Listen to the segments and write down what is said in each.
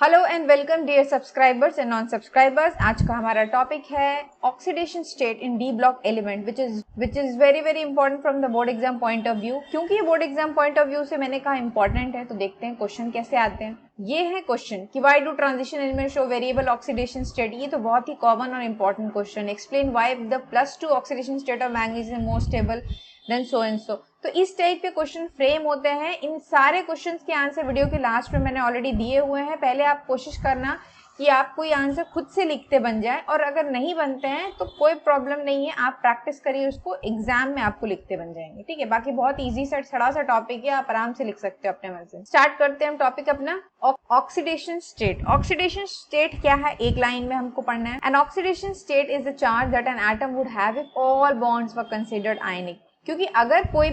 Hello and welcome dear subscribers and non subscribers. आज का हमारा टॉपिक है oxidation state in D block element which is very very important from the board exam point of view. क्योंकि ये board exam point of view से मैंने कहा important है, तो देखते हैं क्वेश्चन कैसे आते हैं। ये है क्वेश्चन कि why do transition element show variable oxidation state. ये तो बहुत ही कॉमन और important question. Explain why the +2 oxidation state of manganese is more stable than so and so. तो इस टाइप के क्वेश्चन फ्रेम होते हैं। इन सारे क्वेश्चंस के आंसर वीडियो के लास्ट में मैंने ऑलरेडी दिए हुए हैं। पहले आप कोशिश करना कि आप कोई आंसर खुद से लिखते बन जाए, और अगर नहीं बनते हैं तो कोई प्रॉब्लम नहीं है, आप प्रैक्टिस करिए उसको, एग्जाम में आपको लिखते बन जाएंगे। ठीक है, बाकी बहुत इजी सा सड़ा सा टॉपिक है, आप आराम से लिख सकते हो अपने मन से। स्टार्ट करते हैं हम टॉपिक अपना। Oxidation state. ऑक्सीडेशन स्टेट क्या है, एक लाइन में हमको पढ़ना है। An oxidation state is the charge that an atom would have if all bonds were considered ionic. क्योंकि अगर कोई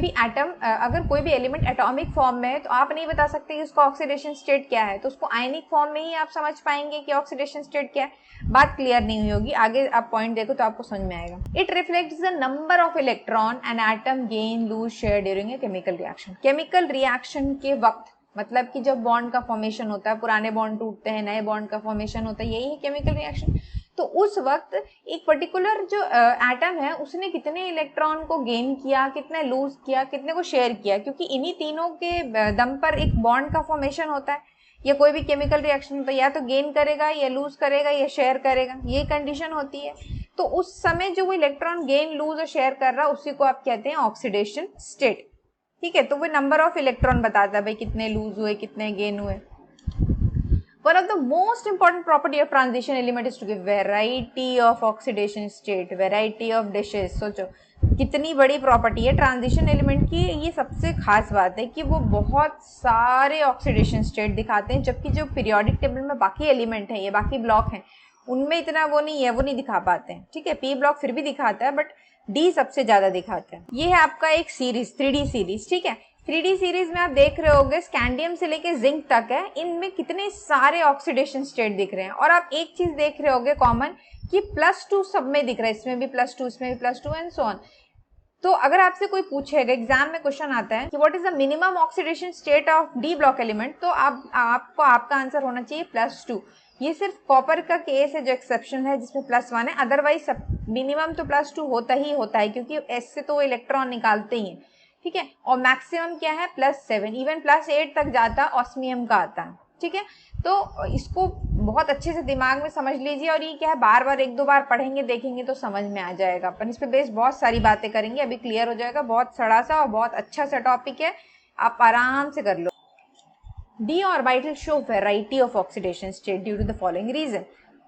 भी एलिमेंट एटॉमिक फॉर्म में है तो आप नहीं बता सकते कि उसका ऑक्सीडेशन स्टेट क्या है, तो उसको आयनिक फॉर्म में ही आप समझ पाएंगे कि ऑक्सीडेशन स्टेट क्या है। बात क्लियर नहीं हुई होगी, आगे आप पॉइंट देखो तो आपको समझ में आएगा। It reflects the number of electron an atom gain lose share during a chemical reaction. Chemical reaction के वक्त, मतलब कि जब बॉन्ड का फॉर्मेशन होता है, पुराने बॉन्ड टूटते हैं, नए बॉन्ड का फॉर्मेशन होता है, यही है केमिकल रिएक्शन। तो उस वक्त एक पर्टिकुलर जो एटम है उसने कितने इलेक्ट्रॉन को गेन किया, कितने लूज किया, कितने को शेयर किया, क्योंकि इन्हीं तीनों के दम पर एक बॉन्ड का फॉर्मेशन होता है या कोई भी केमिकल रिएक्शन होता है, या तो गेन करेगा या लूज करेगा या शेयर करेगा, ये कंडीशन होती है। तो उस समय जो वो इलेक्ट्रॉन गेन लूज और शेयर कर रहा है उसी को आप कहते हैं ऑक्सीडेशन स्टेट। ठीक है, तो वो नंबर ऑफ इलेक्ट्रॉन बताता है भाई कितने लूज हुए, कितने गेन हुए। One of the most important property of transition element is to give variety of oxidation state, variety of dishes। सोचो कितनी बड़ी प्रॉपर्टी है ट्रांजिशन एलिमेंट की। ये सबसे खास बात है कि वो बहुत सारे ऑक्सीडेशन स्टेट दिखाते हैं, जबकि जो पीरियोडिक टेबल में बाकी एलिमेंट है, ये बाकी ब्लॉक हैं, उनमें इतना वो नहीं है, वो नहीं दिखा पाते हैं। ठीक है, पी ब्लॉक फिर भी दिखाता है, बट डी सबसे ज्यादा दिखाता है। ये है आपका एक सीरीज, 3D सीरीज। ठीक है, 3D सीरीज में आप देख रहे होगे स्कैंडियम से लेके जिंक तक है, इनमें कितने सारे ऑक्सीडेशन स्टेट दिख रहे हैं। और आप एक चीज देख रहे होगे कॉमन कि +2 सब में दिख रहा है, इसमें भी +2, इसमें भी +2 एंड सो ऑन। तो अगर आपसे कोई पूछेगा, एग्जाम में क्वेश्चन आता है कि what is the minimum oxidation state of D block element, तो आपको आपका आंसर होना चाहिए +2। ये सिर्फ कॉपर का केस है जो एक्सेप्शन है, जिसमें +1 है, अदरवाइज सब मिनिमम तो +2 होता ही होता है, क्योंकि एस से तो इलेक्ट्रॉन निकालते ही हैं। ठीक है, और मैक्सिमम क्या है +7, इवन +8 तक जाता ऑस्मियम का आता है। ठीक है, तो इसको बहुत अच्छे से दिमाग में समझ लीजिए, और ये क्या है बार बार एक दो बार पढ़ेंगे देखेंगे तो समझ में आ जाएगा। अपन इस पे बेस बहुत सारी बातें करेंगे, अभी क्लियर हो जाएगा। बहुत सड़ा सा और बहुत अच्छा सा टॉपिक है, आप आराम से कर लो। D orbital show variety of oxidation state due to the following reason.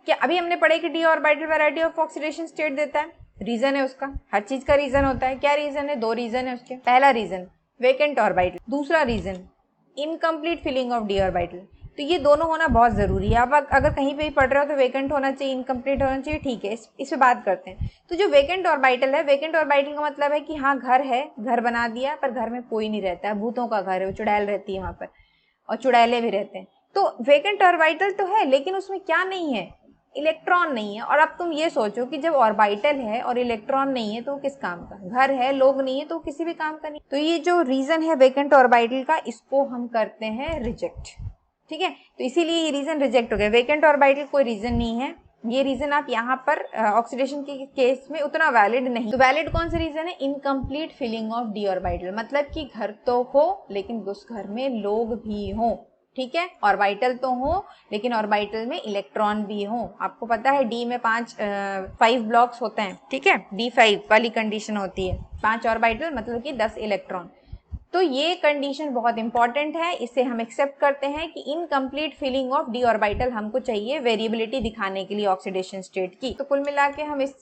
क्या अभी हमने पढ़े कि d orbital variety of oxidation state देता है, रीजन है उसका, हर चीज का रीजन होता है। क्या रीजन है, दो रीजन है उसके। पहला रीजन वेकेंट ऑर्बिटल, दूसरा reason incomplete filling of D orbital. तो ये दोनों होना बहुत जरूरी है। आप अगर कहीं पे भी पढ़ रहे हो तो वेकेंट होना चाहिए, इनकम्प्लीट होना चाहिए। ठीक है, इस पे बात करते हैं। तो जो वेकेंट ऑर्बिटल है, वेकेंट ऑर्बिटल का मतलब है कि हाँ घर है, घर बना दिया, पर घर में कोई नहीं रहता है, भूतों का घर है, वो चुड़ैल रहती है वहां पर, और चुड़ैले भी रहते हैं। तो वेकेंट ऑर्बिटल तो है, लेकिन उसमें क्या नहीं है, इलेक्ट्रॉन नहीं है। और अब तुम ये सोचो कि जब ऑर्बिटल है और इलेक्ट्रॉन नहीं है तो किस काम का, घर है लोग नहीं है तो किसी भी काम का नहीं। तो ये जो रीजन है वेकेंट ऑर्बिटल का, इसको हम करते हैं रिजेक्ट। ठीक है, तो इसीलिए ये रीजन रिजेक्ट हो गया। वेकेंट ऑर्बिटल कोई रीजन नहीं है, ये रीजन आप यहाँ पर ऑक्सीडेशन के केस में उतना वैलिड नहीं। तो वैलिड कौन सा रीजन है, incomplete filling of D orbital, मतलब कि घर तो हो लेकिन उस घर में लोग भी हों। ठीक है, ऑर्बिटल तो हो लेकिन ऑर्बिटल में इलेक्ट्रॉन भी हो। आपको पता है डी में 5 ब्लॉक्स होते हैं। ठीक है, D5 वाली कंडीशन होती है, 5 ऑर्बिटल मतलब कि 10 इलेक्ट्रॉन। तो ये कंडीशन बहुत इंपॉर्टेंट है, इसे हम एक्सेप्ट करते हैं कि incomplete filling of D orbital हमको चाहिए वेरिएबिलिटी दिखाने के लिए ऑक्सीडेशन स्टेट की। तो कुल मिला के हम इस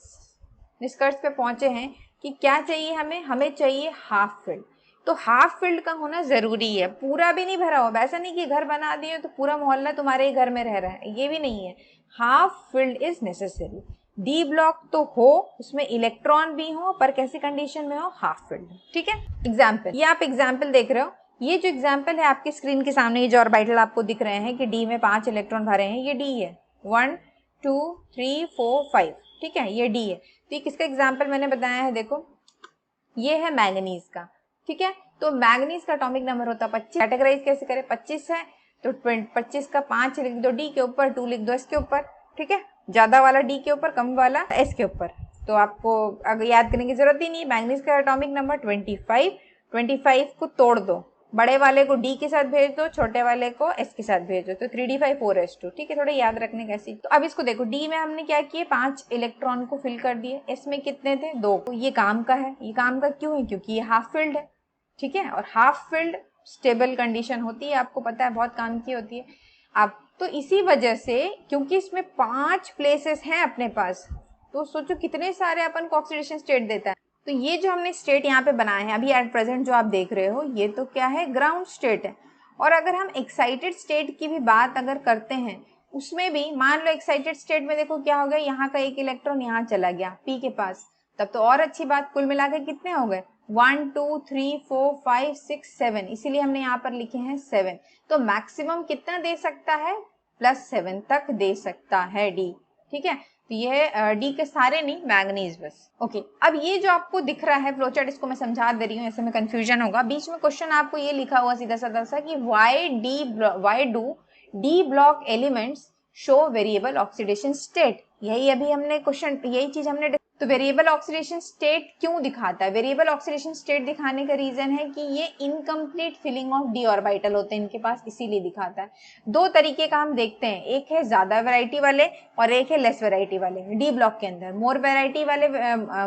निष्कर्ष पे पहुंचे हैं कि क्या चाहिए हमें चाहिए हाफ फिल्ड। तो हाफ फिल्ड का होना जरूरी है, पूरा भी नहीं भरा हो। वैसा नहीं कि घर बना दिए तो पूरा मोहल्ला तुम्हारे ही घर में रह रहा है, ये भी नहीं है। Half filled is necessary. D block तो हो, उसमें इलेक्ट्रॉन भी हो, पर कैसी कंडीशन में हो, हाफ फिल्ड। ठीक है, एग्जाम्पल, ये आप एग्जाम्पल देख रहे हो, ये जो एग्जाम्पल है आपकी स्क्रीन के सामने, ये जो ऑर्बिटल आपको दिख रहे हैं कि डी में 5 इलेक्ट्रॉन भरे हैं, ये डी है, 1 2 3 4 5। ठीक है, ये डी है। तो ये किसका एग्जाम्पल मैंने बताया है, देखो ये है मैंगनीज का। ठीक है, तो मैंगनीज का एटॉमिक नंबर होता है 25। कैटेगराइज कैसे करें, 25 है तो 25 का 5 लिख दो डी के ऊपर, 2 लिख दो एस के ऊपर, ठीक है, ज्यादा वाला डी के ऊपर, कम वाला एस के ऊपर। तो आपको अगर याद करने की जरूरत ही नहीं। मैग्नीज का एटॉमिक नंबर 25, 25 को तोड़ दो, बड़े वाले को डी के साथ भेज दो, छोटे वाले को एस के साथ भेज दो, तो 3d5 4s2, ठीक है, थोड़ा याद रखने का ऐसी। तो अब इसको देखो, डी में हमने क्या किए, 5 इलेक्ट्रॉन को फिल कर दिए, एस में कितने थे, 2। तो ये काम का है। ये काम का क्यों है, क्योंकि ये हाफ फिल्ड है, ठीक है, और हाफ फिल्ड स्टेबल कंडीशन होती है, आपको पता है, बहुत काम की होती है। आप तो इसी वजह से, क्योंकि इसमें 5 प्लेसेस हैं अपने पास, तो सोचो कितने सारे अपन को ऑक्सीडेशन स्टेट देता है। तो ये जो हमने स्टेट यहाँ पे बनाए हैं अभी एट प्रेजेंट जो आप देख रहे हो, ये तो क्या है, ग्राउंड स्टेट है। और अगर हम एक्साइटेड स्टेट की भी बात अगर करते हैं, उसमें भी मान लो एक्साइटेड स्टेट में देखो क्या हो गया, यहाँ का एक इलेक्ट्रॉन यहाँ चला गया पी के पास, तब तो और अच्छी बात, कुल मिलाकर कितने हो गए, 1 2 3 4 5 6 7, इसीलिए हमने यहाँ पर लिखे हैं 7। तो मैक्सिमम कितना दे सकता है, +7 तक दे सकता है डी, ठीक है। तो ये डी के सारे नहीं, मैग्नीज बस। ओके, अब ये जो आपको दिख रहा है फ्लोचार्ट, इसको मैं समझा दे रही हूँ, ऐसे में कंफ्यूजन होगा। बीच में क्वेश्चन आपको ये लिखा हुआ सीधा साधा सा कि why do D block elements show variable oxidation state. यही अभी हमने क्वेश्चन, यही चीज हमने। तो वेरिएबल ऑक्सीडेशन स्टेट क्यों दिखाता है, वेरिएबल ऑक्सीडेशन स्टेट दिखाने का रीजन है कि ये incomplete filling of D orbital होते हैं इनके पास, इसीलिए दिखाता है। दो तरीके का हम देखते हैं, एक है ज्यादा वैरायटी वाले और एक है लेस वैरायटी वाले। डी ब्लॉक के अंदर मोर वैरायटी वाले,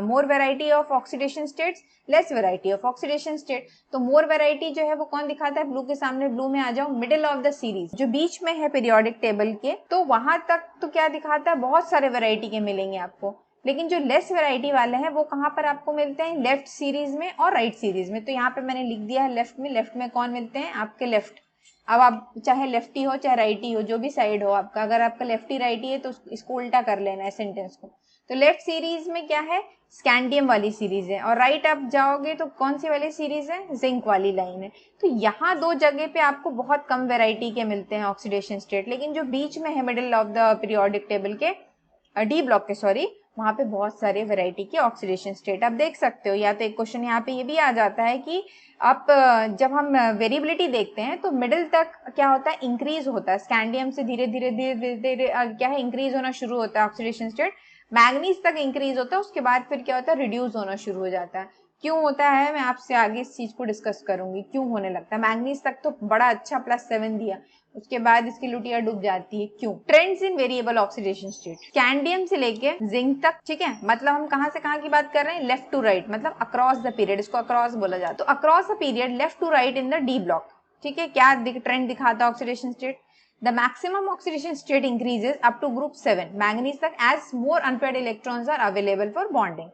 more variety of oxidation states, less variety of oxidation state. तो मोर वैरायटी जो है वो कौन दिखाता है, ब्लू के सामने, ब्लू में आ जाओ, मिडिल ऑफ द सीरीज जो बीच में है पीरियोडिक टेबल के, तो वहां तक तो क्या दिखाता है, बहुत सारे वैरायटी के मिलेंगे आपको। लेकिन जो लेस वैरायटी वाले हैं वो कहाँ पर आपको मिलते हैं, लेफ्ट सीरीज में और राइट सीरीज में। तो यहाँ पे मैंने लिख दिया है लेफ्ट में। लेफ्ट में कौन मिलते हैं, आपके लेफ्ट। अब आप चाहे लेफ्टी हो चाहे राइटी हो, जो भी साइड हो आपका, अगर आपका लेफ्टी राइटी है तो इसको उल्टा कर लेना है सेंटेंस को। तो लेफ्ट सीरीज में क्या है, स्कैंडियम वाली सीरीज है, और राइट आप जाओगे तो कौन सी वाली सीरीज है, जिंक वाली लाइन है। तो यहाँ दो जगह पे आपको बहुत कम वेराइटी के मिलते हैं ऑक्सीडेशन स्टेट, लेकिन जो बीच में है middle of the periodic table के, डी ब्लॉक के सॉरी, वहां पे बहुत सारे वैरायटी के ऑक्सीडेशन स्टेट आप देख सकते हो। या तो एक क्वेश्चन यहाँ पे ये भी आ जाता है कि आप जब हम वेरिएबिलिटी देखते हैं तो मिडिल तक क्या होता है, इंक्रीज होता है, स्कैंडियम से धीरे धीरे धीरे धीरे धीरे क्या है, इंक्रीज होना शुरू होता है ऑक्सीडेशन स्टेट, मैग्नीज तक इंक्रीज होता है, उसके बाद फिर क्या होता है, रिड्यूस होना शुरू हो जाता है। क्यों होता है, मैं आपसे आगे इस चीज को डिस्कस करूंगी, क्यों होने लगता है। मैग्नीज तक तो बड़ा अच्छा +7 दिया, उसके बाद इसकी लुटिया डूब जाती है, क्यों। Trends in variable oxidation state, scandium से लेके जिंक तक, ठीक है, मतलब हम कहां से कहां की बात कर रहे हैं, लेफ्ट टू राइट, मतलब अक्रॉस द पीरियड, इसको अक्रॉस बोला जाता है। तो across the period left to right in the d block, ठीक है, क्या ट्रेंड दिखाता है oxidation state, the maximum oxidation state increases up to group 7 manganese तक as more unpaired electrons are available for bonding.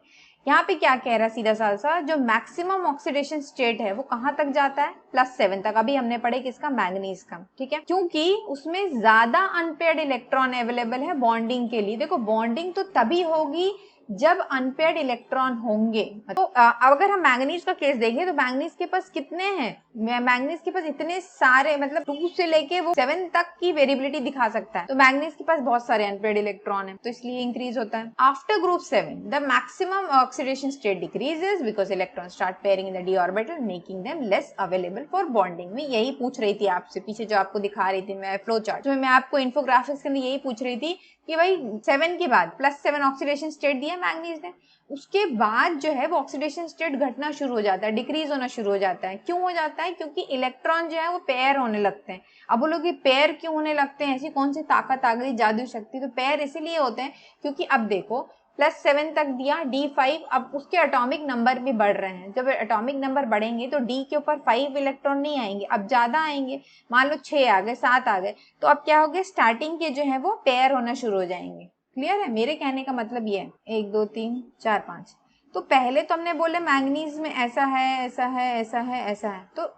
यहाँ पे क्या कह रहा है सीधा सा, जो मैक्सिमम ऑक्सीडेशन स्टेट है वो कहां तक जाता है, +7 तक। अभी हमने पढ़े किसका, मैग्नीज का, ठीक है, क्योंकि उसमें ज्यादा अनपेयर्ड इलेक्ट्रॉन अवेलेबल है बॉन्डिंग के लिए। देखो बॉन्डिंग तो तभी होगी जब अनपेयर्ड इलेक्ट्रॉन होंगे। तो अगर हम मैग्नीज का केस देखें तो मैग्नीज के पास कितने हैं, मैग्नीज के पास इतने सारे, मतलब 2 से लेके वो 7 तक की वेरिएबिलिटी दिखा सकता है। तो मैग्नीज के पास बहुत सारे अनपेयर्ड इलेक्ट्रॉन है, तो इसलिए इंक्रीज होता है। After group 7 the maximum oxidation state decreases because electron start pairing in the D orbital making them less available for bonding. में यही पूछ रही थी आपसे पीछे, जो आपको दिखा रही थी मैं फ्लो चार्ट, तो मैं आपको इन्फोग्राफिक्स के अंदर यही पूछ रही थी कि भाई 7 के बाद +7 ऑक्सीडेशन स्टेट दिया मैग्नीज ने, उसके बाद जो है वो ऑक्सीडेशन स्टेट घटना शुरू हो जाता है, डिक्रीज होना शुरू हो जाता है। क्यों हो जाता है, क्योंकि इलेक्ट्रॉन जो है वो पेयर होने लगते हैं। अब बोलो कि पेयर क्यों होने लगते हैं, ऐसी कौन सी ताकत आ गई, जादू शक्ति। तो पेयर इसीलिए होते हैं क्योंकि अब देखो +7 तक दिया, D5, अब उसके एटॉमिक नंबर भी बढ़ रहे हैं। जब एटॉमिक नंबर बढ़ेंगे तो D के ऊपर 5 इलेक्ट्रॉन नहीं आएंगे, अब ज्यादा आएंगे, मान लो 6 आ गए, 7 आ गए, तो अब क्या हो गया, स्टार्टिंग के जो है वो पेयर होना शुरू हो जाएंगे। क्लियर है, मेरे कहने का मतलब ये है, 1 2 3 4 5। तो पहले तो हमने बोले मैग्नीज में ऐसा है, ऐसा है, ऐसा है, ऐसा है, तो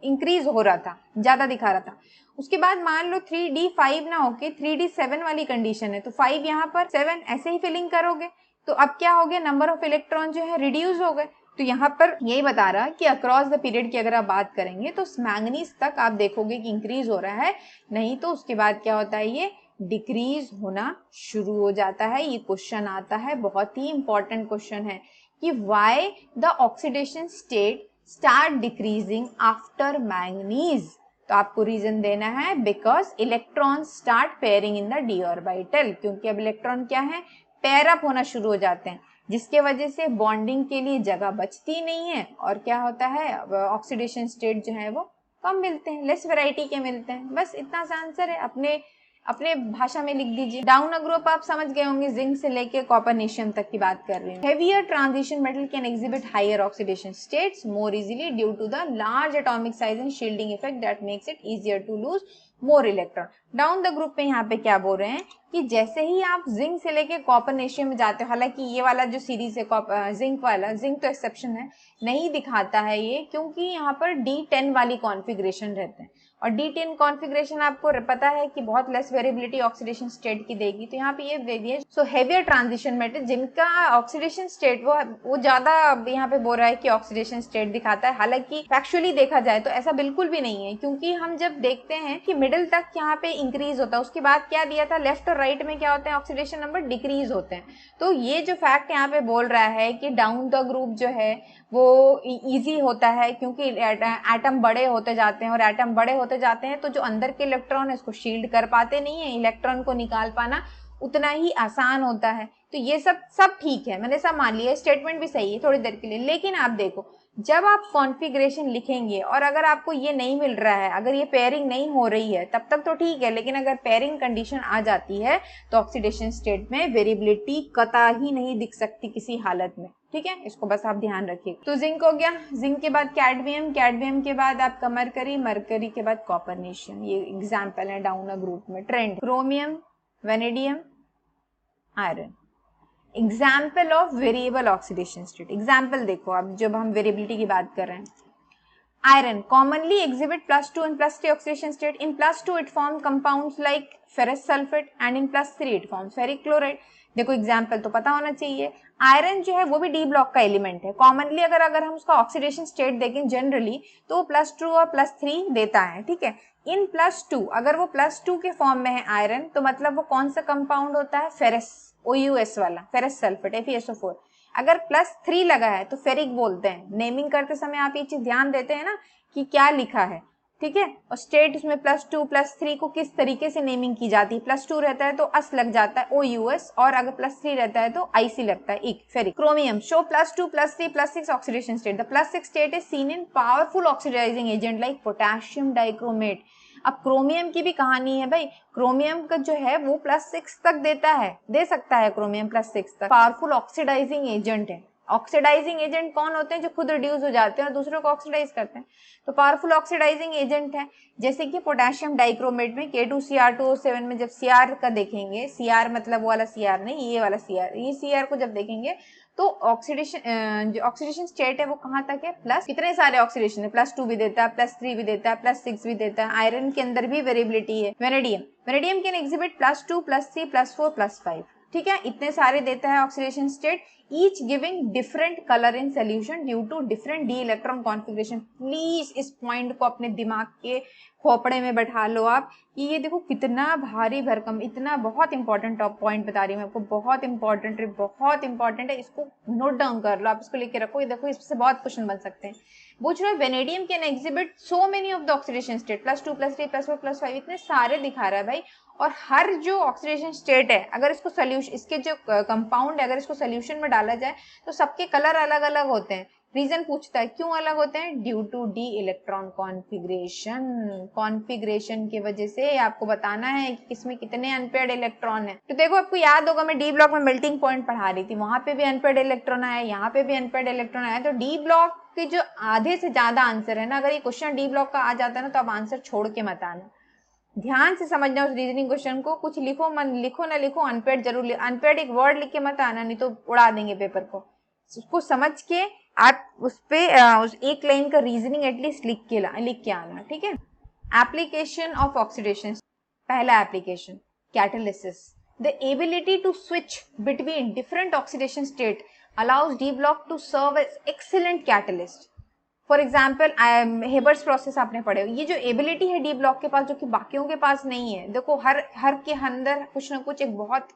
इंक्रीज हो रहा था, ज्यादा दिखा रहा था। उसके बाद मान लो 3D5 ना होके 3D7 वाली कंडीशन है, तो 5 यहाँ पर, 7 ऐसे ही फिलिंग करोगे, तो अब क्या हो गया, नंबर ऑफ इलेक्ट्रॉन जो है रिड्यूस हो गए। तो यहाँ पर यही बता रहा कि अक्रॉस द पीरियड की अगर आप बात करेंगे तो मैग्नीज तक आप देखोगे कि इंक्रीज हो रहा है, नहीं तो उसके बाद क्या होता है, ये डिक्रीज होना शुरू हो जाता है। ये क्वेश्चन आता है, बहुत ही इंपॉर्टेंट क्वेश्चन है कि why the oxidation state start decreasing after manganese. तो आपको रीजन देना है because electron start pairing in the D orbital, क्योंकि अब इलेक्ट्रॉन क्या है, पेयर अप होना शुरू हो जाते हैं, जिसके वजह से बॉन्डिंग के लिए जगह बचती नहीं है और क्या होता है, ऑक्सीडेशन स्टेट जो है वो कम मिलते हैं, लेस वैरायटी के मिलते हैं। बस इतना सा आंसर है, अपने अपने भाषा में लिख दीजिए। डाउन अ ग्रुप आप समझ गए होंगे, जिंक से लेके कॉपरनेशियम तक की बात कर रही हूँ। Heavier transition metal can exhibit higher oxidation states more easily due to the large atomic size and shielding effect that makes it easier to lose more electron. Down the group में यहाँ पे क्या बोल रहे हैं कि जैसे ही आप जिंक से लेके कॉपरनेशियम में जाते हो, हालांकि ये वाला जो सीरीज है जिंक वाला, जिंक तो एक्सेप्शन है, नहीं दिखाता है ये, क्योंकि यहाँ पर D10 वाली कॉन्फ़िगरेशन रहते हैं और D10 कॉन्फ़िगरेशन आपको पता है कि बहुत लेस वेरिएबिलिटी ऑक्सीडेशन स्टेट की देगी, तो यहाँ पे ये दे दिया। सो हेवियर ट्रांजिशन मेटल जिनका ऑक्सीडेशन स्टेट वो ज्यादा यहाँ पे बोल रहा है कि ऑक्सीडेशन स्टेट दिखाता है, हालांकि फैक्चुअली देखा जाए तो ऐसा बिल्कुल भी नहीं है, क्योंकि हम जब देखते हैं कि मिडिल तक यहाँ पे इंक्रीज होता है, उसके बाद क्या दिया था, लेफ्ट और राइट में क्या होते हैं, ऑक्सीडेशन नंबर डिक्रीज होते हैं। तो ये जो फैक्ट यहाँ पे बोल रहा है कि डाउन द ग्रुप जो है वो इजी होता है, क्योंकि एटम बड़े होते जाते हैं और एटम बड़े होते जाते हैं तो जो अंदर के इलेक्ट्रॉन है इसको शील्ड कर पाते नहीं है, इलेक्ट्रॉन को निकाल पाना उतना ही आसान होता है। तो ये सब ठीक है, मैंने सब मान लिया, स्टेटमेंट भी सही है थोड़ी देर के लिए। लेकिन आप देखो, जब आप कॉन्फ़िगरेशन लिखेंगे और अगर आपको ये नहीं मिल रहा है, अगर ये पेयरिंग नहीं हो रही है, तब तक तो ठीक है, लेकिन अगर पेयरिंग कंडीशन आ जाती है तो ऑक्सीडेशन स्टेट में वेरिएबिलिटी कतई नहीं दिख सकती किसी हालत में। ठीक है, इसको बस आप ध्यान रखिए। तो जिंक हो गया, जिंक के बाद कैडमियम, कैडमियम के बाद आपका मरकरी, मरकरी के बाद कॉपरनेशियम। ये एग्जाम्पल है डाउन अ ग्रुप में। Trend chromium, vanadium, iron. Example of variable oxidation state. Example देखो, अब जब हम वेरिएबिलिटी की बात कर रहे हैं, iron commonly exhibit +2 and +3 oxidation state. In +2 it forms compounds like ferrous sulfate and in +3 it forms ferric chloride. देखो एग्जाम्पल तो पता होना चाहिए। आयरन जो है वो भी डी ब्लॉक का एलिमेंट है। कॉमनली अगर हम उसका ऑक्सीडेशन स्टेट देखें जनरली तो +2 और +3 देता है। ठीक है, इन +2 अगर वो +2 के फॉर्म में है आयरन, तो मतलब वो कौन सा कंपाउंड होता है, फेरस, OUS वाला, फेरस सल्फेट, FeSO4। अगर +3 लगा है तो फेरिक बोलते हैं। नेमिंग करते समय आप ये चीज ध्यान देते हैं ना कि क्या लिखा है, ठीक है, और स्टेट उसमें +2 +3 को किस तरीके से नेमिंग की जाती है। +2 रहता है तो अस लग जाता है OUS, और अगर +3 रहता है तो IC लगता है, इक, ferric. Chromium show +2 +3 +6 oxidation state. The +6 state is seen in powerful oxidising agent like potassium dichromate. अब क्रोमियम की भी कहानी है भाई, क्रोमियम का जो है वो +6 तक देता है, दे सकता है क्रोमियम +6 तक। पावरफुल ऑक्सीडाइजिंग एजेंट है। ऑक्सीडाइजिंग एजेंट कौन होते हैं, जो खुद रिड्यूस हो जाते हैं और दूसरों को ऑक्सीडाइज करते हैं, तो पावरफुल ऑक्सीडाइजिंग एजेंट है। जैसे कि पोटेशियम डाइक्रोमेट में K2Cr2O7 में जब Cr का देखेंगे, Cr मतलब वो वाला Cr नहीं, ये वाला Cr, ये Cr को जब देखेंगे तो ऑक्सीडेशन जो ऑक्सीडेशन स्टेट है वो कहाँ तक है, प्लस, कितने सारे ऑक्सीडेशन है, +2 भी देता है, +3 भी देता है, +6 भी देता है। आयरन के अंदर भी वेरिएबिलिटी है। Vanadium, vanadium can exhibit +2 +3 +4 +5। ठीक है, इतने सारे देता है oxidation state, each giving different colour in solution due to different D electron configuration. Please इस पॉइंट को अपने दिमाग के खोपड़े में बैठा लो आप कि ये देखो कितना भारी भरकम, इतना बहुत इंपॉर्टेंट टॉप पॉइंट बता रही हूँ मैं आपको, बहुत इंपॉर्टेंट है, बहुत इंपॉर्टेंट है, इसको नोट डाउन कर लो आप, इसको लेके रखो। ये देखो इससे बहुत क्वेश्चन बन सकते हैं। पूछ रहे vanadium can exhibit so many of the oxidation state, +2 +3 +4 +5, इतने सारे दिखा रहा है भाई। और हर जो ऑक्सीडेशन स्टेट है, अगर इसको सोल्यूशन, इसके जो कंपाउंड है अगर इसको सोल्यूशन में डाला जाए तो सबके कलर अलग अलग होते हैं। रीजन पूछता है क्यों अलग होते हैं, due to D electron configuration. Configuration की वजह से आपको बताना है कि किसमें कितने अनपेयर्ड इलेक्ट्रॉन है। तो देखो आपको याद होगा मैं डी ब्लॉक में मेल्टिंग पॉइंट पढ़ा रही थी, वहां पे भी अनपेयर्ड इलेक्ट्रॉन आया, यहाँ पे भी अनपेयर्ड इलेक्ट्रॉन आया। तो डी ब्लॉक के जो आधे से ज्यादा आंसर है ना, अगर ये क्वेश्चन डी ब्लॉक का आ जाता है ना तो आप आंसर छोड़ के मत आना, ध्यान से समझना उस रीजनिंग क्वेश्चन को। कुछ लिखो मन लिखो ना लिखो, अनपेड जरूर, अनपेड एक वर्ड लिख के मत आना, नहीं तो उड़ा देंगे पेपर को। उसको समझ के आप उस पे उस एक लाइन का रीजनिंग एटलीस्ट लिख के आना, ठीक है। Application of oxidation. पहला application catalysis. The ability to switch between different oxidation state allows d block to serve as excellent catalyst. For example Haber's process आपने पढ़े हो, ये जो एबिलिटी है डी ब्लॉक के पास जो कि बाकियों के पास नहीं है। देखो हर के अंदर कुछ ना कुछ एक बहुत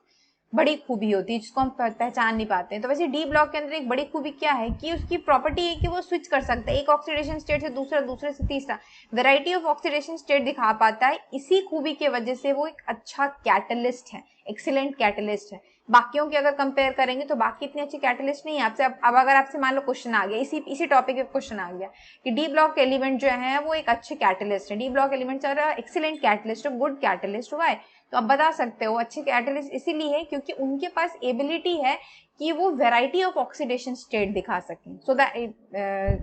बड़ी खूबी होती है जिसको हम पहचान नहीं पाते हैं। तो वैसे डी ब्लॉक के अंदर एक बड़ी खूबी क्या है कि उसकी प्रॉपर्टी है कि वो स्विच कर सकता है एक ऑक्सीडेशन स्टेट से दूसरा, दूसरे से तीसरा, वैरायटी ऑफ ऑक्सीडेशन स्टेट दिखा पाता है। इसी खूबी के वजह से वो एक अच्छा कैटलिस्ट है, एक्सीलेंट कैटलिस्ट है। बाकियों की अगर कंपेयर करेंगे तो बाकी इतनी अच्छी कैटलिस्ट नहीं है। आपसे अब अगर आपसे मान लो क्वेश्चन आ गया, इसी टॉपिक पे क्वेश्चन आ गया कि डी ब्लॉक एलिमेंट जो है वो एक अच्छे कैटलिस्ट है, D block elements are excellent catalyst, good catalyst हुआ है, तो आप बता सकते हो अच्छे कैटलिस्ट इसीलिए है क्योंकि उनके पास एबिलिटी है कि वो वैरायटी ऑफ ऑक्सीडेशन स्टेट दिखा सकें, so that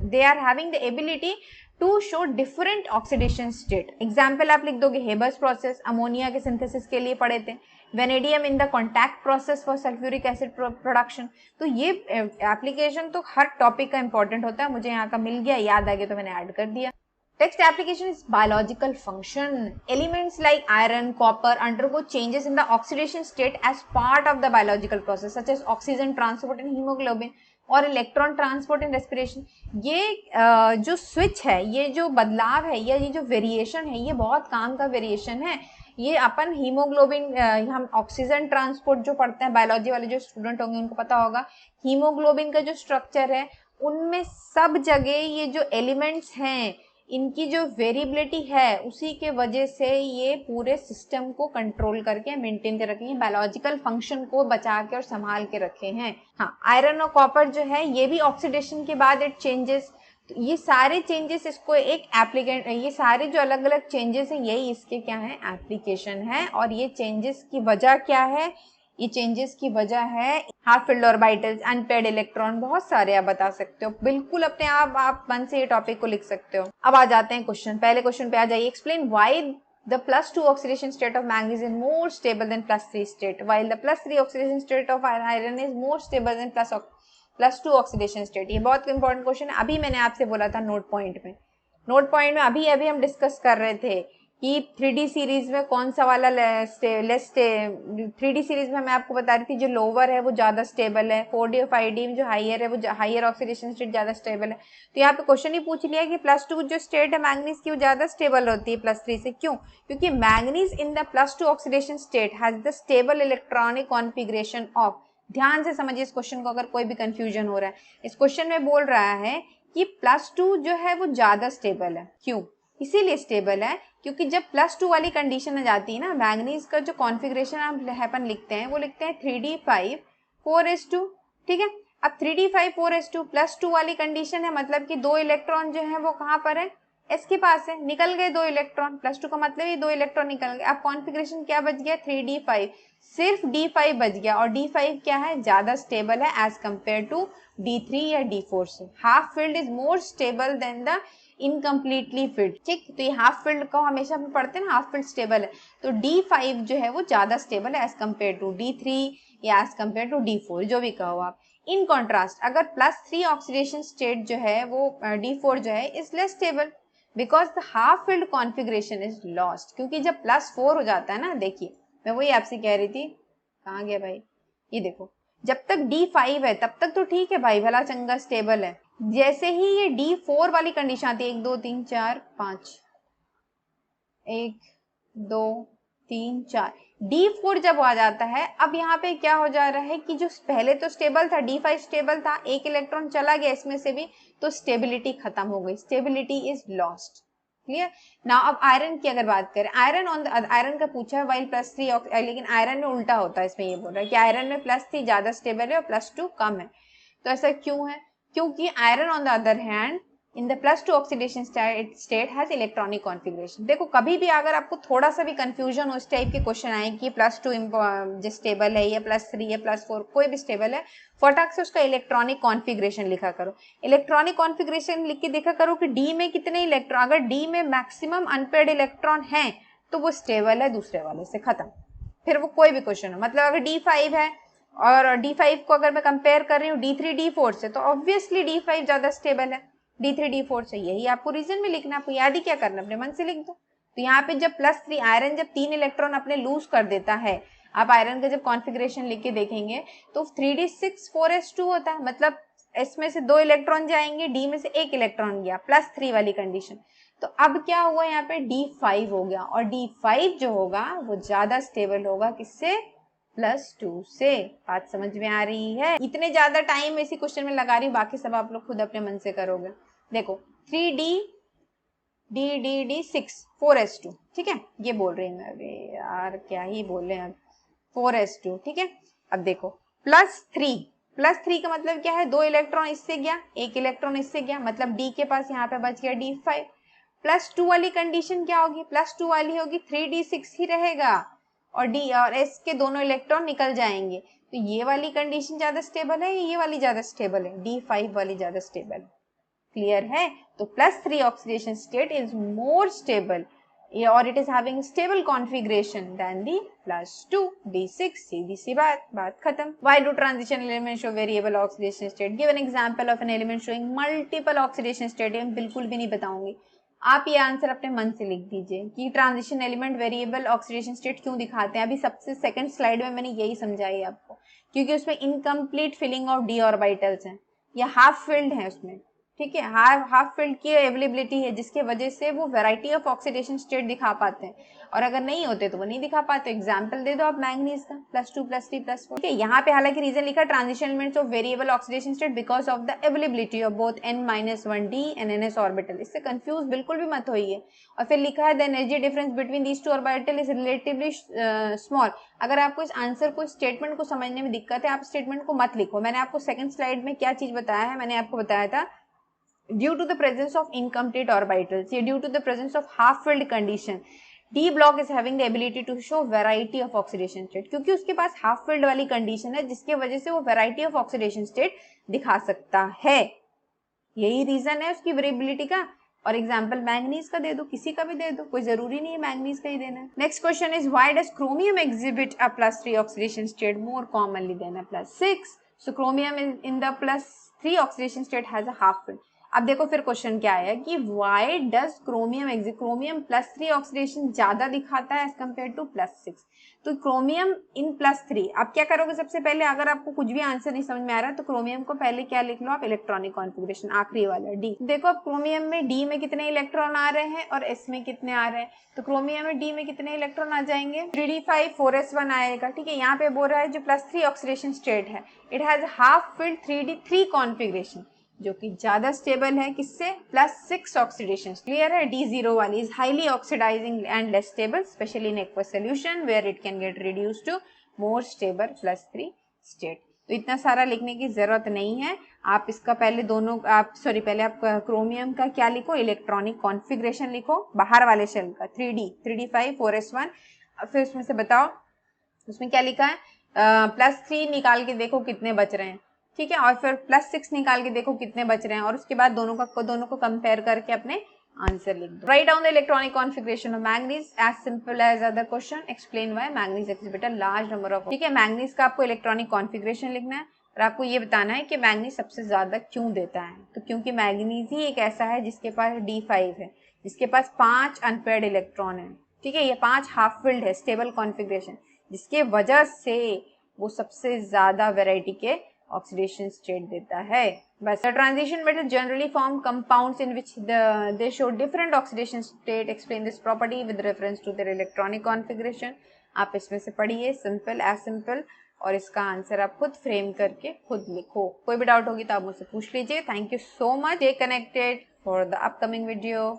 they are having the ability to show different oxidation state. Example आप लिख दोगे, हेबर्स प्रोसेस अमोनिया के सिंथेसिस के लिए पढ़े थे, vanadium in the contact process for sulphuric acid production. तो ये एप्लीकेशन तो हर टॉपिक का इंपॉर्टेंट होता है, मुझे यहाँ का मिल गया, याद आ गया तो मैंने ऐड कर दिया। Next application is biological function. Elements like iron, copper undergo changes in the oxidation state as part of the biological process, such as oxygen transport in hemoglobin और इलेक्ट्रॉन ट्रांसपोर्ट इन रेस्पिरेशन। ये जो switch है, ये जो बदलाव है, ये जो वेरिएशन है, ये बहुत काम का वेरिएशन है। ये अपन हीमोग्लोबिन, हम ऑक्सीजन ट्रांसपोर्ट जो पढ़ते हैं, बायोलॉजी वाले जो स्टूडेंट होंगे उनको पता होगा, हीमोग्लोबिन का जो स्ट्रक्चर है उनमें सब जगह ये जो एलिमेंट्स हैं इनकी जो वेरिएबिलिटी है उसी के वजह से ये पूरे सिस्टम को कंट्रोल करके मेंटेन कर रखे हैं, बायोलॉजिकल फंक्शन को बचा के और संभाल के रखे हैं। हाँ, आयरन और कॉपर जो है ये भी ऑक्सीडेशन के बाद इट चेंजेस, तो ये सारे चेंजेस इसको एक एप्लीकेंट, ये सारे जो अलग अलग चेंजेस हैं यही इसके क्या है, एप्लीकेशन है। और ये चेंजेस की वजह क्या है, ये चेंजेस की वजह है half field orbitals, unpaired electron, बहुत सारे आप बता सकते हो, बिल्कुल अपने आप मन से ये टॉपिक को लिख सकते हो। अब आ जाते हैं क्वेश्चन, पहले क्वेश्चन पे आ जाइए। Explain why the +2 oxidation state of manganese is more stable than +3 state, while the +3 oxidation state of iron is more stable than +2 oxidation state। ये बहुत इंपॉर्टेंट क्वेश्चन है। अभी मैंने आपसे बोला था नोट पॉइंट में अभी हम डिस्कस कर रहे थे कि 3D सीरीज में कौन सा वाला लेस 3D सीरीज में मैं आपको बता रही थी जो लोअर है वो ज़्यादा स्टेबल है, 4D और 5D में जो हाइयर है वो हाइयर ऑक्सीडेशन स्टेट ज़्यादा स्टेबल है। तो यहाँ पे क्वेश्चन ही पूछ लिया कि +2 जो स्टेट है मैंगनीज की वो ज़्यादा स्टेबल होती है +3 से, क्यों? क्योंकि manganese in the +2 oxidation state has the stable electronic configuration of, ध्यान से समझिए इस क्वेश्चन को अगर कोई भी कंफ्यूजन हो रहा है। इस क्वेश्चन में बोल रहा है कि +2 जो है वो ज़्यादा स्टेबल है, क्यों? इसीलिए स्टेबल है क्योंकि जब +2 वाली कंडीशन आ जाती है ना, मैंगनीज का जो कॉन्फ़िगरेशन अपन लिखते हैं वो लिखते हैं 3d5 4s2, ठीक है। अब 3d5 4s2 +2 वाली कंडीशन है, मतलब कि 2 इलेक्ट्रॉन जो है वो कहाँ पर है, s के पास है, निकल गए 2 इलेक्ट्रॉन, +2 का मतलब ये 2 इलेक्ट्रॉन निकल गए। अब कॉन्फ़िगरेशन क्या बच गया, 3d5, सिर्फ d5 बच गया, और d5 क्या है, ज्यादा स्टेबल है एज कंपेयर टू d3 या d4 से। Half field is more stable then the incompletely field, ठीक। तो ये हाफ फील्ड को हमेशा हम पढ़ते हैं ना, हाफ फील्ड स्टेबल है, तो D5 जो है वो ज्यादा स्टेबल है एज कंपेयर टू D3 या एज कंपेयर टू D4, जो भी कहो आप। इन कॉन्ट्रास्ट अगर +3 ऑक्सीडेशन स्टेट जो है वो D4 जो है is less stable because the half field configuration is lost, क्योंकि जब +4 हो जाता है ना, देखिए मैं वही आपसे कह रही थी, कहाँ गया भाई, ये देखो, जब तक D5 है तब तक तो ठीक है भाई, भला चंगा स्टेबल है। जैसे ही ये D4 वाली कंडीशन आती है, 1 2 3 4 5, 1 2 3 4, D4 जब आ जाता है, अब यहाँ पे क्या हो जा रहा है कि जो पहले तो स्टेबल था, D5 स्टेबल था, एक इलेक्ट्रॉन चला गया इसमें से भी, तो स्टेबिलिटी खत्म हो गई, स्टेबिलिटी इज लॉस्ट, क्लियर ना। अब आयरन की अगर बात करें, आयरन का पूछा है वाइल +3, लेकिन आयरन में उल्टा होता है, इसमें ये बोल रहा है कि आयरन में +3 ज्यादा स्टेबल है और +2 कम है। तो ऐसा क्यों है, क्योंकि iron on the other hand in the +2 oxidation state has electronic configuration. देखो कभी भी अगर आपको थोड़ा सा भी कंफ्यूजन हो, इस टाइप के क्वेश्चन आए कि +2 जो स्टेबल है या +3 या +4 कोई भी स्टेबल है, फटाक से उसका इलेक्ट्रॉनिक कॉन्फिगरेशन लिखा करो। इलेक्ट्रॉनिक कॉन्फिगरेशन लिख के देखा करो कि डी में कितने इलेक्ट्रॉन, अगर डी में मैक्सिमम अनपेयर्ड इलेक्ट्रॉन है तो वो स्टेबल है, दूसरे वाले से खत्म। फिर वो कोई भी क्वेश्चन हो, मतलब अगर D5 है और D5 को अगर मैं कंपेयर कर रही हूँ D3 D4 से, तो ऑब्वियसली D5 ज्यादा स्टेबल है D3 D4 से। यही आपको रीजन में लिखना, आपको याद ही क्या करना, अपने मन से लिख दो। तो यहाँ पे जब +3 आयरन जब 3 इलेक्ट्रॉन अपने लूज कर देता है, आप आयरन का जब कॉन्फिगरेशन लिख के देखेंगे तो 3d6 4s2 होता है, मतलब इसमें से 2 इलेक्ट्रॉन जाएंगे, डी में से 1 इलेक्ट्रॉन गया, +3 वाली कंडीशन। तो अब क्या हुआ, यहाँ पे D5 हो गया, और D5 जो होगा वो ज्यादा स्टेबल होगा किससे, +2 से। बात समझ में आ रही है? इतने ज्यादा टाइम इसी क्वेश्चन में लगा रही हूँ, बाकी सब आप लोग खुद अपने मन से करोगे। देखो 3D 4s2, ठीक है, ये बोल रही हूँ मैं। अरे यार क्या ही बोले अब, 4s2, ठीक है। अब देखो +3 का मतलब क्या है, 2 इलेक्ट्रॉन इससे गया, 1 इलेक्ट्रॉन इससे गया, मतलब D के पास यहाँ पे बच गया D5। +2 वाली कंडीशन क्या होगी, +2 वाली होगी 3D6 ही रहेगा, और D और S के दोनों इलेक्ट्रॉन निकल जाएंगे। तो ये वाली कंडीशन ज्यादा स्टेबल है, ये वाली ज्यादा स्टेबल है, D5 वाली ज्यादा स्टेबल है। क्लियर है? तो +3 oxidation state is more stable, और it is having stable configuration then the +2 D6। सीधी सी बात खत्म। Why do transition elements show variable oxidation state? Give an example of an element showing multiple oxidation state। मैं बिल्कुल भी नहीं बताऊंगी, आप ये आंसर अपने मन से लिख दीजिए कि transition element variable oxidation state क्यों दिखाते हैं। अभी सबसे सेकंड स्लाइड में मैंने यही समझाई आपको, क्योंकि उसमें incomplete filling of D orbitals हैं, या हाफ फिल्ड है उसमें, ठीक है, हाफ फील्ड की अवेलेबिलिटी है, जिसके वजह से वो वैरायटी ऑफ ऑक्सीडेशन स्टेट दिखा पाते हैं, और अगर नहीं होते तो वो नहीं दिखा पाते। एग्जांपल दे दो आप मैंगनीज का, +2 +3 +4, ठीक है। यहाँ पे हालांकि रीजन लिखा transition elements of variable oxidation state because of the availability of both n-1d and ns orbital. इससे कंफ्यूज बिल्कुल भी मत होइए। और फिर लिखा है the energy difference between these two orbital is relatively small. अगर आपको इस आंसर को, स्टेटमेंट को समझने में दिक्कत है, आप स्टेटमेंट को मत लिखो। मैंने आपको सेकंड स्लाइड में क्या चीज बताया है, मैंने आपको बताया था due to the presence of incomplete orbitals, due to the presence of half-filled condition, D block is having the ability to show variety of oxidation state, क्योंकि उसके पास हाफ फिल्ड वाली कंडीशन है, जिसके वजह से वो वैरायटी ऑफ ऑक्सीडेशन स्टेट दिखा सकता है। यही रीजन है उसकी वेरिएबिलिटी का। और एग्जांपल मैंगनीज का दे दो, किसी का भी दे दो, कोई जरूरी नहीं है मैंगनीज का ही देना है। Next question is why does chromium exhibit a +3 oxidation state more commonly than a +6? So chromium in the +3 oxidation state has a half filled. अब देखो फिर क्वेश्चन क्या आया कि व्हाई डज क्रोमियम +3 ऑक्सीडेशन ज्यादा दिखाता है एज कम्पेयर टू +6। तो क्रोमियम इन +3, आप क्या करोगे, सबसे पहले अगर आपको कुछ भी आंसर नहीं समझ में आ रहा है तो क्रोमियम को पहले क्या लिख लो आप, इलेक्ट्रॉनिक कॉन्फ़िगरेशन, आखिरी वाला D। देखो अब क्रोमियम में D में कितने इलेक्ट्रॉन आ रहे हैं और S में कितने आ रहे हैं, तो क्रोमियम में D में कितने इलेक्ट्रॉन आ जाएंगे, 3D5 4s1 आएगा, ठीक है। यहाँ पे बोल रहा है जो +3 ऑक्सीडेशन स्टेट है, it has half filled 3D3 configuration, जो कि ज्यादा स्टेबल है किससे, +6 ऑक्सीडेशन। क्लियर है? D0 वाली is highly oxidising and less stable, specially in aqueous solution where it can get reduce to more stable +3 state. तो इतना सारा लिखने की जरूरत नहीं है, आप इसका पहले पहले आप क्रोमियम का क्या लिखो, इलेक्ट्रॉनिक कॉन्फ़िगरेशन लिखो, बाहर वाले शेल का 3D5 4s1। फिर उसमें से बताओ उसमें क्या लिखा है, +3 निकाल के देखो कितने बच रहे हैं, ठीक है, और फिर +6 निकाल के देखो कितने बच रहे हैं, और उसके बाद दोनों को कंपेयर करके अपने आंसर लिख दो। Write down the electronic configuration of manganese as simple as other question, explain why manganese exhibit a large number of, ठीक है। मैंगनीज का आपको इलेक्ट्रॉनिक कॉन्फ़िगरेशन लिखना है और आपको ये बताना है कि मैंगनीज सबसे ज्यादा क्यों देता है। तो क्योंकि मैंगनीज ही एक ऐसा है जिसके पास D5 है, जिसके पास 5 अनपेयर्ड इलेक्ट्रॉन है, ठीक है, ये 5 हाफ फिल्ड है, स्टेबल कॉन्फ़िगरेशन, जिसके वजह से वो सबसे ज्यादा वैरायटी के ऑक्सीडेशन स्टेट देता है। बस transition metal generally form compounds in which they show different oxidation state, explain this property with reference to their electronic configuration. आप इसमें से पढ़िए, सिंपल एज सिंपल, और इसका आंसर आप खुद फ्रेम करके खुद लिखो। कोई भी डाउट होगी तो आप मुझसे पूछ लीजिए। Thank you so much, stay connected for the upcoming video.